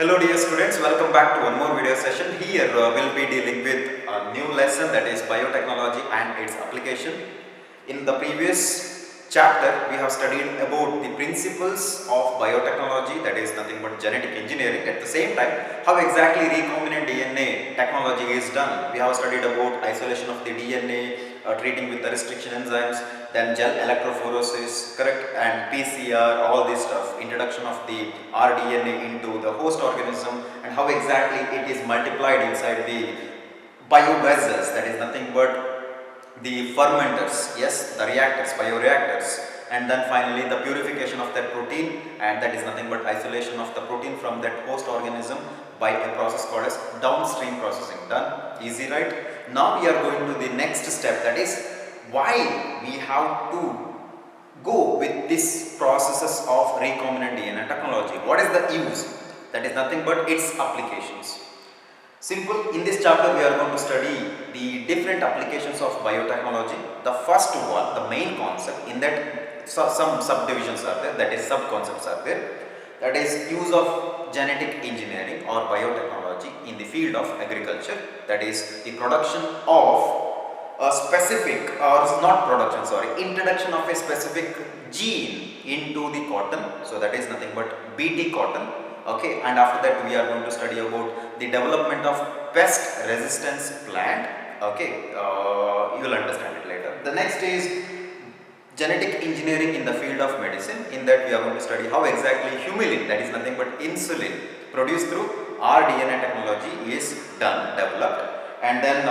Hello dear students, welcome back to one more video session. Here we'll be dealing with a new lesson, that is biotechnology and its application. In the previous chapter we have studied about the principles of biotechnology, that is nothing but genetic engineering. At the same time, how exactly recombinant DNA technology is done. We have studied about isolation of the DNA, treating with the restriction enzymes, then gel electrophoresis, correct, and PCR, all this stuff, introduction of the rDNA into the host organism, and how exactly it is multiplied inside the biovessels, that is nothing but the fermenters, yes, the reactors, bioreactors, and then finally the purification of that protein, and that is nothing but isolation of the protein from that host organism by a process called as downstream processing. Done? Easy, right? Now we are going to the next step, that is why we have to go with this processes of recombinant DNA technology. What is the use? That is nothing but its applications. Simple, in this chapter we are going to study the different applications of biotechnology. The first one, the main concept, in that some subdivisions are there, that is sub-concepts are there. That is use of genetic engineering or biotechnology in the field of agriculture. That is the production of a specific, or not production, sorry, introduction of a specific gene into the cotton. So that is nothing but BT cotton. Okay, and after that we are going to study about the development of pest resistance plant. Okay, you will understand it later. The next is genetic engineering in the field of medicine. In that we are going to study how exactly humulin, that is nothing but insulin, produced through rDNA technology is done, developed. And then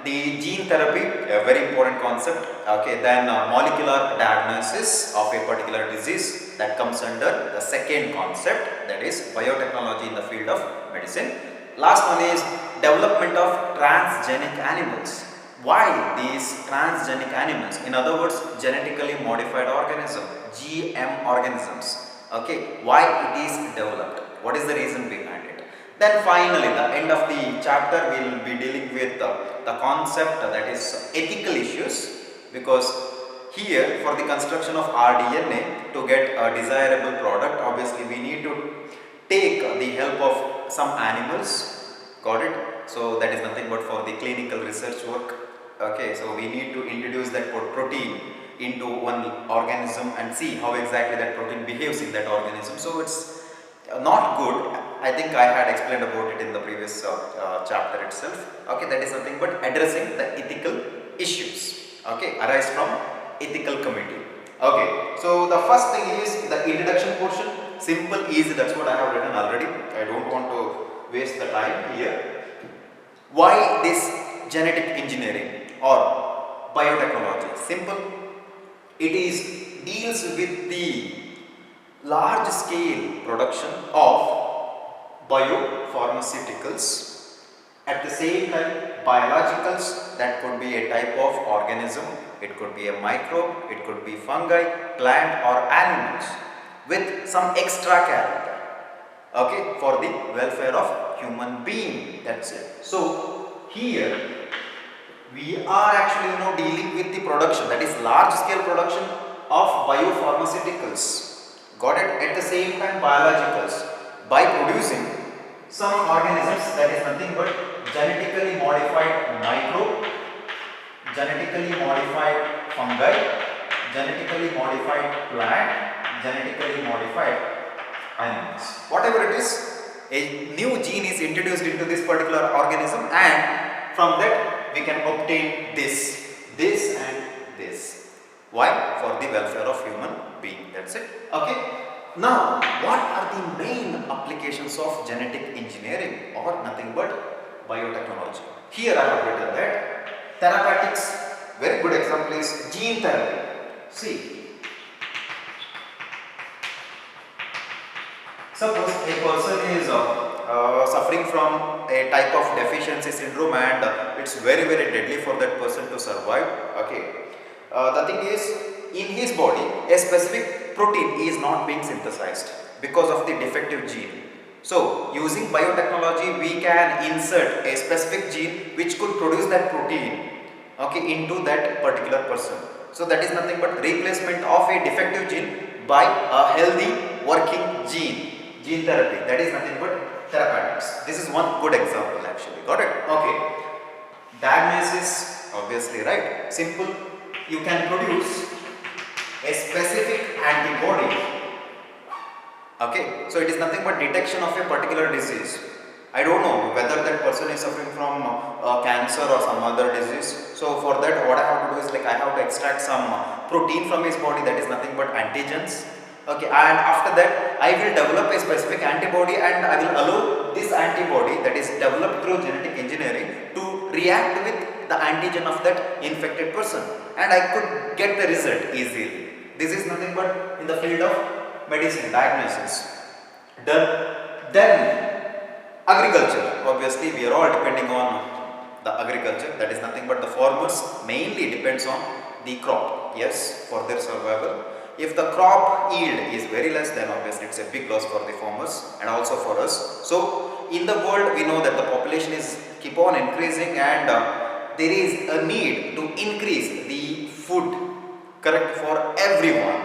the gene therapy, a very important concept. Okay, then molecular diagnosis of a particular disease, that comes under the second concept, that is biotechnology in the field of medicine. Last one is development of transgenic animals. Why these transgenic animals? In other words, genetically modified organism, GM organisms. Okay, why it is developed? What is the reason behind it? Then finally, the end of the chapter, we will be dealing with the concept, that is ethical issues, because here for the construction of rDNA, to get a desirable product, obviously we need to take the help of some animals. Got it? So that is nothing but for the clinical research work. Okay, so we need to introduce that protein into one organism and see how exactly that protein behaves in that organism. So it's not good. I think I had explained about it in the previous chapter itself. Okay, that is nothing but addressing the ethical issues. Okay, arise from ethical committee. Okay, so the first thing is the introduction portion. Simple, easy, that's what I have written already. I don't want to waste the time here. Why this genetic engineering or biotechnology? Simple, it is deals with the large scale production of biopharmaceuticals, at the same time biologicals, that could be a type of organism, it could be a microbe, it could be fungi, plant or animals with some extra character, okay, for the welfare of human being, that's it. So here we are actually dealing with the production, that is large scale production of biopharmaceuticals. Got it? At the same time biologicals, by producing some organisms, that is nothing but genetically modified microbe, genetically modified fungi, genetically modified plant, genetically modified animals. Whatever it is, a new gene is introduced into this particular organism, and from that we can obtain this and this. Why? For the welfare of human being. That's it. Okay. Now, what are the main applications of genetic engineering, or nothing but biotechnology? Here I have written that therapeutics. Very good example is gene therapy. See, suppose a person is suffering from a type of deficiency syndrome, and it's very deadly for that person to survive. Okay, the thing is, in his body a specific protein is not being synthesized because of the defective gene. So using biotechnology we can insert a specific gene which could produce that protein, okay, into that particular person. So that is nothing but replacement of a defective gene by a healthy working gene. Gene therapy, that is nothing but one good example actually. Got it? Okay. Diagnosis, obviously, right? Simple. You can produce a specific antibody. Okay. So it is nothing but detection of a particular disease. I don't know whether that person is suffering from cancer or some other disease. So for that, what I have to do is like I have to extract some protein from his body, that is nothing but antigens. Okay, and after that I will develop a specific antibody and I will allow this antibody that is developed through genetic engineering to react with the antigen of that infected person, and I could get the result easily. This is nothing but in the field of medicine, diagnosis. Done. Then agriculture, obviously we are all depending on the agriculture, that is nothing but the farmers mainly depends on the crop, yes, for their survival. If the crop yield is very less, then obviously it's a big loss for the farmers and also for us. So in the world we know that the population is keep on increasing, and there is a need to increase the food, correct, for everyone.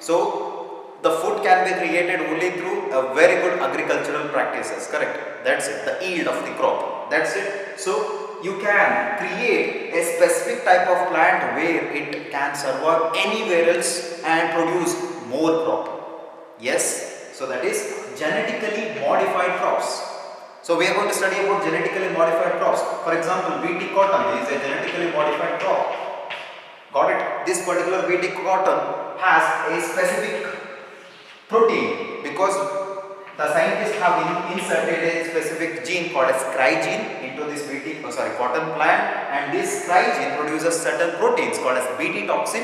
So the food can be created only through a very good agricultural practices, correct? That's it, the yield of the crop, that's it. So you can create a specific type of plant where it can survive anywhere else and produce more crop. Yes, so that is genetically modified crops. So we are going to study about genetically modified crops. For example, BT cotton is a genetically modified crop. Got it? This particular BT cotton has a specific protein because the scientists have inserted a specific gene called as scry gene into this cotton plant, and this scry gene produces certain proteins called as BT toxin,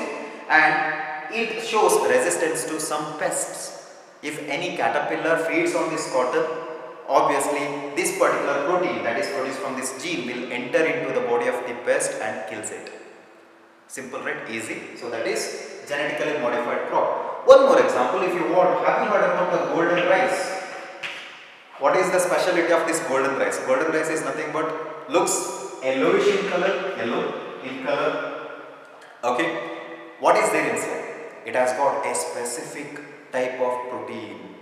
and it shows resistance to some pests. If any caterpillar feeds on this cotton, obviously this particular protein that is produced from this gene will enter into the body of the pest and kills it. Simple, right? Easy. So that is genetically modified crop. One more example, if you want, have you heard about the golden rice? What is the specialty of this golden rice? Golden rice is nothing but looks yellowish in color, yellow in color. Okay. What is there inside? It has got a specific type of protein,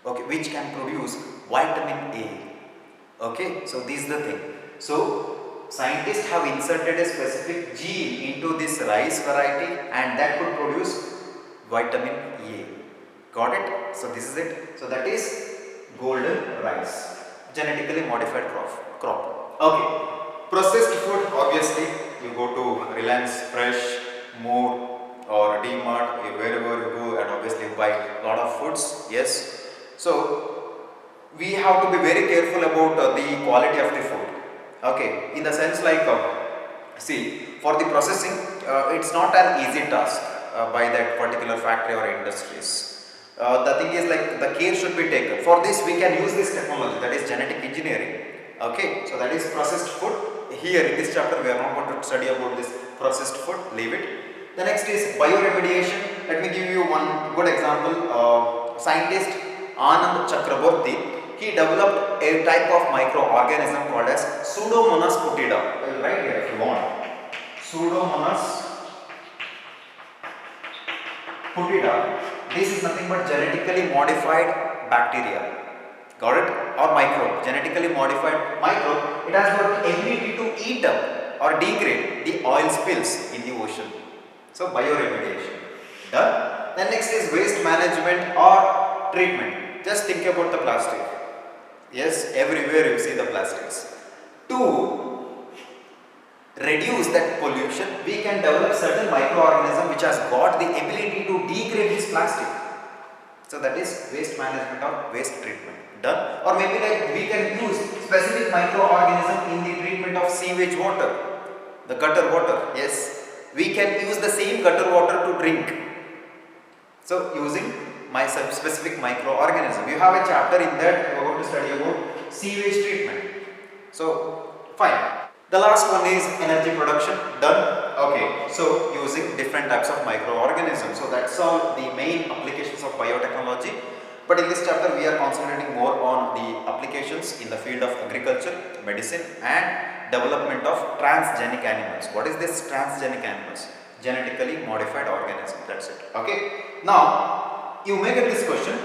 okay, which can produce vitamin A. Okay. So this is the thing. So scientists have inserted a specific gene into this rice variety, and that could produce vitamin A. Got it? So this is it. So that is golden rice, genetically modified crop. Okay. Processed food, obviously you go to Reliance Fresh, More or D-Mart, wherever you go, and obviously you buy a lot of foods. Yes. So we have to be very careful about the quality of the food. Okay. In the sense like, see, for the processing, it's not an easy task by that particular factory or industries. The thing is like the care should be taken. For this we can use this technology, that is genetic engineering. Okay, so that is processed food. Here in this chapter we are not going to study about this processed food, leave it. The next is bioremediation. Let me give you one good example. Scientist Anand Chakraborty, he developed a type of microorganism called as Pseudomonas putida. I will write here if you want. Pseudomonas putida. This is nothing but genetically modified bacteria. Got it? Or microbe. Genetically modified microbe. It has got ability to eat up or degrade the oil spills in the ocean. So bioremediation. Done. Then next is waste management or treatment. Just think about the plastic. Yes, everywhere you see the plastics. To reduce that pollution, we can develop certain microorganism which has got the ability to degrade this plastic. So that is waste management or waste treatment. Done. Or maybe like we can use specific microorganism in the treatment of sewage water, the gutter water. Yes, we can use the same gutter water to drink. So using my specific microorganism. You have a chapter in that you are going to study about sewage treatment. So fine. The last one is energy production. Done. Okay. So using different types of microorganisms. So that's all the main applications of biotechnology. But in this chapter we are concentrating more on the applications in the field of agriculture, medicine and development of transgenic animals. What is this transgenic animals? Genetically modified organism. That's it. Okay. Now you may get this question.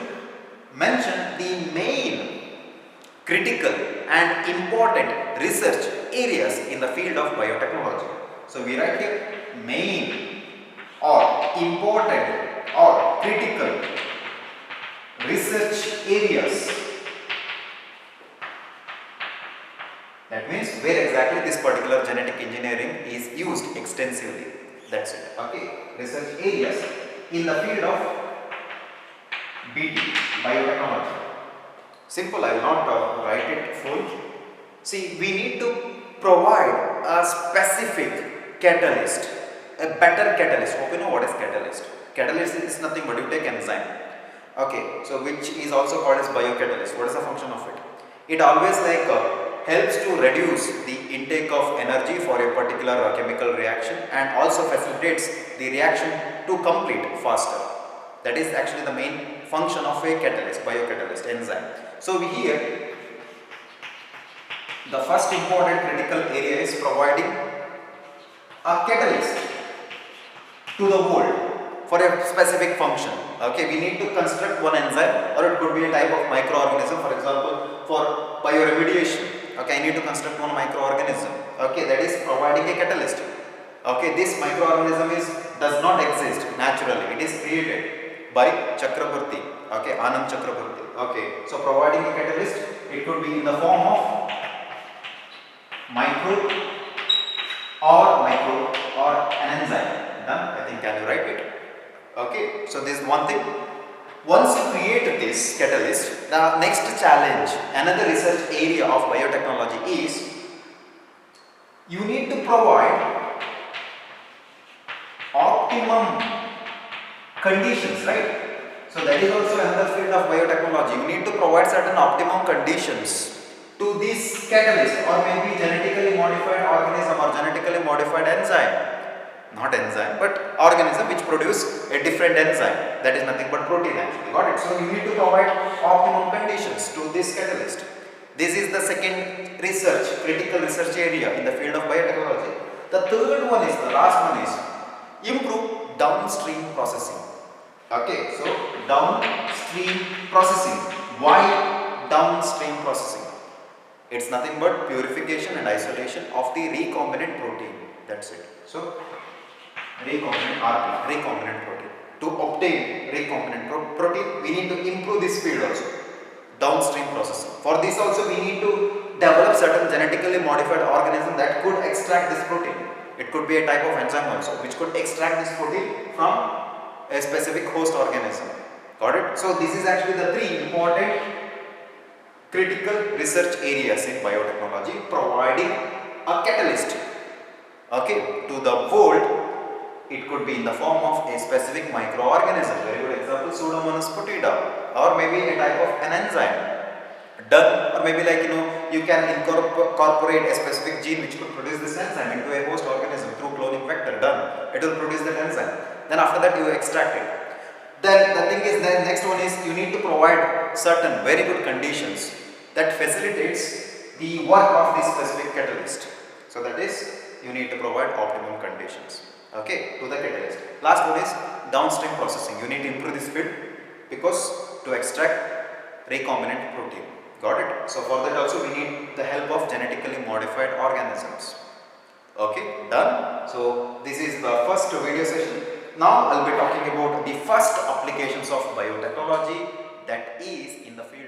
Mention the main critical and important research areas in the field of biotechnology. So we write here main or important or critical research areas. That means where exactly this particular genetic engineering is used extensively. That's it. Okay. Research areas in the field of BT, biotechnology. Simple, I will not write it full. See, we need to provide a specific catalyst, a better catalyst. Hope you know what is catalyst. Catalyst is nothing but you take enzyme. Okay, so which is also called as biocatalyst. What is the function of it? It always helps to reduce the intake of energy for a particular chemical reaction and also facilitates the reaction to complete faster. That is actually the main function of a catalyst, biocatalyst, enzyme. So here, the first important critical area is providing a catalyst to the world for a specific function. Okay, we need to construct one enzyme, or it could be a type of microorganism. For example, for bioremediation, okay, I need to construct one microorganism. Okay, that is providing a catalyst. Okay, this microorganism does not exist naturally. It is created by Chakraborty. Okay, Anand Chakraborty. Okay, so providing a catalyst, it could be in the form of micro or an enzyme. Done. I think can you write it? Okay, so this is one thing. Once you create this catalyst, the next challenge, another research area of biotechnology is you need to provide optimum conditions, right? So that is also another field of biotechnology. You need to provide certain optimum conditions to this catalyst, or maybe genetically modified organism or genetically modified enzyme. Not enzyme, but organism which produce a different enzyme. That is nothing but protein actually. Got it? So you need to provide optimum conditions to this catalyst. This is the second critical research area in the field of biotechnology. The third one is, the last one is improve downstream processing. Okay, so downstream processing. Why downstream processing? It's nothing but purification and isolation of the recombinant protein. That's it. So recombinant RP, recombinant protein. To obtain recombinant protein, we need to improve this field also, downstream processing. For this also, we need to develop certain genetically modified organism that could extract this protein. It could be a type of enzyme also, which could extract this protein from a specific host organism. Got it? So this is actually the three important critical research areas in biotechnology, providing a catalyst, okay, to the world. It could be in the form of a specific microorganism. Very good example, Pseudomonas fetida, or maybe a type of an enzyme. Done, or maybe you can incorporate a specific gene which could produce this enzyme into a host organism through cloning vector. Done, it will produce that enzyme. Then after that you extract it. Then the thing is, then next one is you need to provide certain very good conditions that facilitates the work of this specific catalyst. So that is, you need to provide optimum conditions, okay, to the catalyst. Last one is downstream processing. You need to improve this field because to extract recombinant protein. Got it? So for that also we need the help of genetically modified organisms. Okay, done. So this is the first video session. Now I'll be talking about the first applications of biotechnology, that is in the field